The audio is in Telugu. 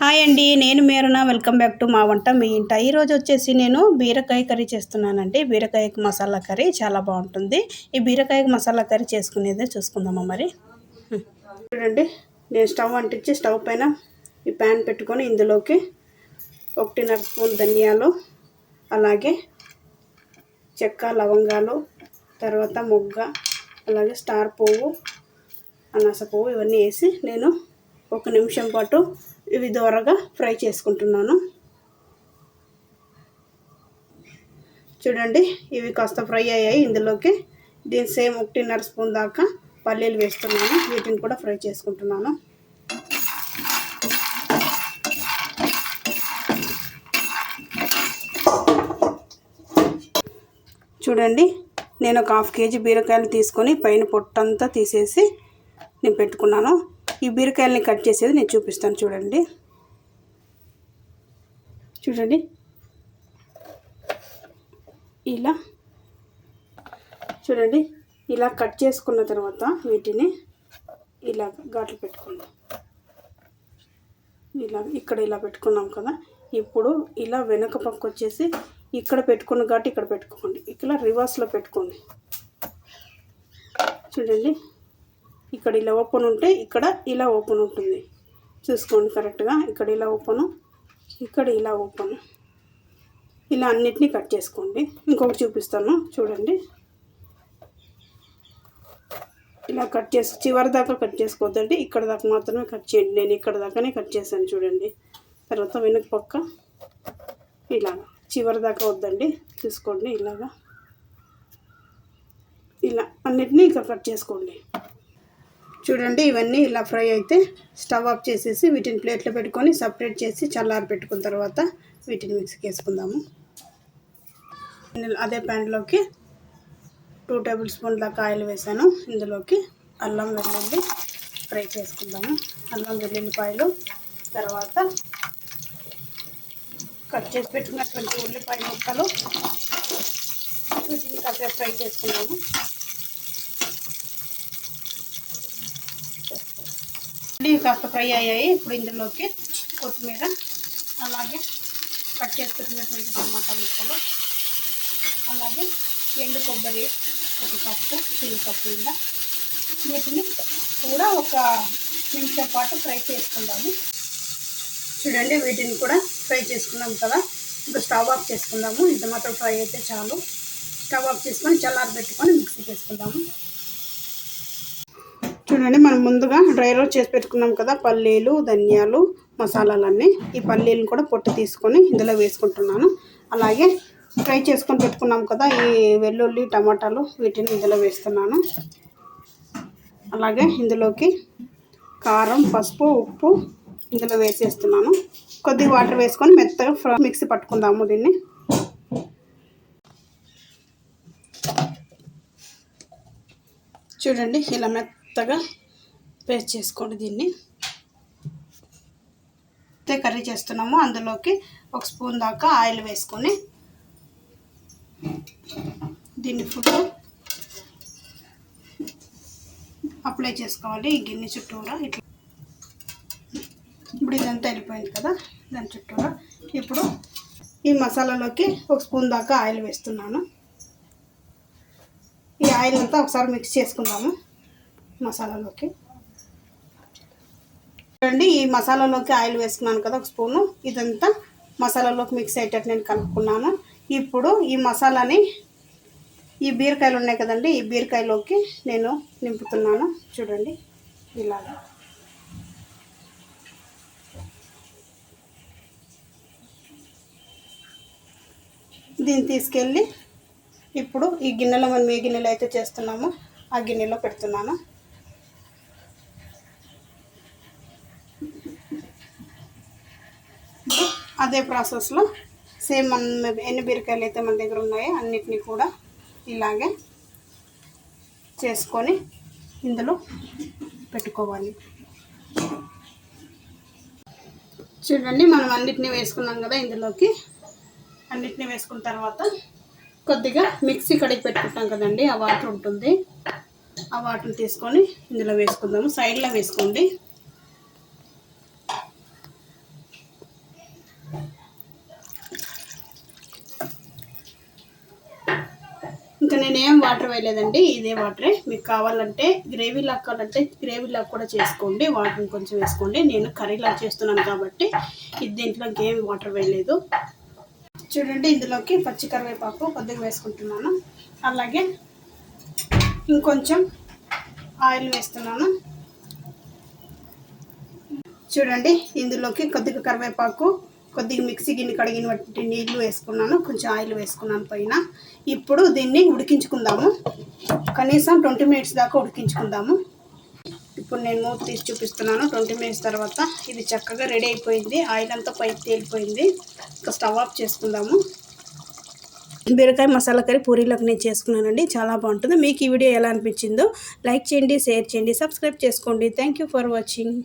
హాయ్ అండి, నేను మేరునా. వెల్కమ్ బ్యాక్ టు మా వంట మీ ఇంట. ఈరోజు వచ్చేసి నేను బీరకాయ కర్రీ చేస్తున్నానండి. బీరకాయకు మసాలా కర్రీ చాలా బాగుంటుంది. ఈ బీరకాయకు మసాలా కర్రీ చేసుకునేదే చూసుకుందామా మరి. చూడండి, నేను స్టవ్ అంటించి స్టవ్ పైన ఈ ప్యాన్ పెట్టుకొని ఇందులోకి 1.5 స్పూన్ ధనియాలు, అలాగే చెక్క లవంగాలు, తర్వాత మొగ్గ, అలాగే స్టార్ పువ్వు, అనాస పువ్వు ఇవన్నీ వేసి నేను 1 నిమిషం పాటు ఇవి దోరగా ఫ్రై చేసుకుంటున్నాను. చూడండి, ఇవి కాస్త ఫ్రై అయ్యాయి. ఇందులోకి దీని సేమ్ 1.5 స్పూన్ దాకా పల్లీలు వేస్తున్నాను. వీటిని కూడా ఫ్రై చేసుకుంటున్నాను. చూడండి, నేను ఒక 1/2 కేజీ బీరకాయలు తీసుకొని పైన పొట్టంతా తీసేసి నేను పెట్టుకున్నాను. ఈ బీరకాయలని కట్ చేసేది నేను చూపిస్తాను. చూడండి ఇలా కట్ చేసుకున్న తర్వాత వీటిని ఇలా ఘాట్లు పెట్టుకుందాం. ఇక్కడ ఇలా పెట్టుకున్నాం కదా. ఇప్పుడు ఇలా వెనక పక్క వచ్చేసి ఇక్కడ పెట్టుకున్న ఘాటు ఇక్కడ పెట్టుకోండి. ఇక్కడ రివర్స్లో పెట్టుకోండి. చూడండి, ఇక్కడ ఇలా ఓపెన్ ఉంటే ఇక్కడ ఇలా ఓపెన్ ఉంటుంది. చూసుకోండి కరెక్ట్గా. ఇక్కడ ఇలా ఓపెను, ఇక్కడ ఇలా ఓపెను. ఇలా అన్నిటినీ కట్ చేసుకోండి. ఇంకొకటి చూపిస్తాను చూడండి. ఇలా కట్ చేసి చివరి దాకా కట్ చేసుకోవద్దండి. ఇక్కడ దాకా మాత్రమే కట్ చేయండి. నేను ఇక్కడ దాకానే కట్ చేశాను చూడండి. తర్వాత వెనక పక్క ఇలాగా చివరి దాకా వద్దండి. చూసుకోండి, ఇలా అన్నిటినీ ఇక కట్ చేసుకోండి. చూడండి, ఇవన్నీ ఇలా ఫ్రై అయితే స్టవ్ ఆఫ్ చేసేసి వీటిని ప్లేట్లో పెట్టుకొని సపరేట్ చేసి చల్లారి పెట్టుకున్న తర్వాత వీటిని మిక్సీకి వేసుకుందాము. అదే ప్యాన్లోకి 2 టేబుల్ స్పూన్ దాకా ఆయిల్ వేసాను. ఇందులోకి అల్లం వెల్లుల్లి ఫ్రై చేసుకుందాము. అల్లం వెల్లుల్లిపాయలు, తర్వాత కట్ చేసి పెట్టుకున్నటువంటి ఉల్లిపాయ ముక్కలు, వీటిని కాసేపు ఫ్రై చేసుకుందాము. కాస్త ఫ్రై అయ్యాయి. ఇప్పుడు ఇందులోకి కొత్తిమీర, అలాగే కట్ చేసుకున్నటువంటి టమాటా ముక్కలు, అలాగే ఎండు కొబ్బరి 1 కప్పు, చిల్లి కప్పు కింద వీటిని కూడా 1 నిమిషం పాటు ఫ్రై చేసుకుందాము. చూడండి, వీటిని కూడా ఫ్రై చేసుకున్నాం కదా. ఇప్పుడు స్టవ్ ఆఫ్ చేసుకుందాము. ఇంత మాత్రం ఫ్రై అయితే చాలు. స్టవ్ ఆఫ్ చేసుకొని చల్లారి పెట్టుకొని మిక్సీకి వేసుకుందాము. చూడండి, మనం ముందుగా డ్రై రోస్ట్ చేసి పెట్టుకున్నాం కదా పల్లీలు, ధనియాలు, మసాలాలన్నీ. ఈ పల్లీలను కూడా పొట్టు తీసుకొని ఇందులో వేసుకుంటున్నాను. అలాగే ఫ్రై చేసుకొని పెట్టుకున్నాం కదా ఈ వెల్లుల్లి, టమాటాలు, వీటిని ఇందులో వేస్తున్నాను. అలాగే ఇందులోకి కారం, పసుపు, ఉప్పు ఇందులో వేసేస్తున్నాను. కొద్దిగా వాటర్ వేసుకొని మెత్తగా మిక్సీ పట్టుకుందాము దీన్ని. చూడండి, ఇలా మెత్తగా పేస్ట్ చేసుకోండి దీన్ని. కర్రీ చేస్తున్నాము. అందులోకి 1 స్పూన్ దాకా ఆయిల్ వేసుకొని దీన్ని ఫుల్ అప్లై చేసుకోవాలి ఈ గిన్నె చుట్టూరా. ఇట్లా ఇప్పుడు ఇదంతా వెళ్ళిపోయింది కదా దాని చుట్టూరా. ఇప్పుడు ఈ మసాలాలోకి 1 స్పూన్ దాకా ఆయిల్ వేస్తున్నాను. ఈ ఆయిల్ అంతా ఒకసారి మిక్స్ చేసుకుందాము మసాలాలోకి. చూడండి, ఈ మసాలాలోకి ఆయిల్ వేసుకున్నాను కదా 1 స్పూను. ఇదంతా మసాలాలోకి మిక్స్ అయ్యేటట్టు నేను కలుపుకున్నాను. ఇప్పుడు ఈ మసాలాని ఈ బీరకాయలు ఉన్నాయి కదండి, ఈ బీరకాయలోకి నేను నింపుతున్నాను. చూడండి, ఇలాగా. దీన్ని తీసుకెళ్ళి ఇప్పుడు ఈ గిన్నెలో మనం ఏ గిన్నెలో అయితే చేస్తున్నామో ఆ గిన్నెలో పెడుతున్నాను. అదే ప్రాసెస్లో సేమ్ మనం ఎన్ని బీరకాయలు అయితే మన దగ్గర ఉన్నాయో అన్నిటినీ కూడా ఇలాగే చేసుకొని ఇందులో పెట్టుకోవాలి. చూడండి, మనం అన్నిటినీ వేసుకున్నాం కదా. ఇందులోకి అన్నిటినీ వేసుకున్న తర్వాత కొద్దిగా మిక్సీ కడిగి పెట్టుకుంటాం కదండి, ఆ వాటర్ ఉంటుంది. ఆ వాటర్ తీసుకొని ఇందులో వేసుకుందాము. సైడ్లో వేసుకోండి. ఇంకా నేనేం వాటర్ వేయలేదండి, ఇదే వాటరే. మీకు కావాలంటే గ్రేవీలా కావాలంటే గ్రేవీలా కూడా చేసుకోండి, వాటర్ కొంచెం వేసుకోండి. నేను కర్రీలా చేస్తున్నాను కాబట్టి ఇది దీంట్లో ఇంకేం వాటర్ వేయలేదు. చూడండి, ఇందులోకి పచ్చి కరివేపాకు కొద్దిగా వేసుకుంటున్నాను. అలాగే ఇంకొంచెం ఆయిల్ వేస్తున్నాను. చూడండి, ఇందులోకి కొద్దిగా కరివేపాకు, కొద్దిగా మిక్సీ గిన్నె కడిగిన బట్టి నీళ్ళు వేసుకున్నాను, కొంచెం ఆయిల్ వేసుకున్నాను పైన. ఇప్పుడు దీన్ని ఉడికించుకుందాము, కనీసం 20 మినిట్స్ దాకా ఉడికించుకుందాము. ఇప్పుడు నేను మూత తీసి చూపిస్తున్నాను. 20 మినిట్స్ తర్వాత ఇది చక్కగా రెడీ అయిపోయింది, ఆయిల్ అంతా పైకి తేలిపోయింది. ఇంకా స్టవ్ ఆఫ్ చేసుకుందాము. బీరకాయ మసాలా కర్రీ పూరీలోకి నేను చేసుకున్నానండి, చాలా బాగుంటుంది. మీకు ఈ వీడియో ఎలా అనిపించిందో లైక్ చేయండి, షేర్ చేయండి, సబ్స్క్రైబ్ చేసుకోండి. Thank you for watching.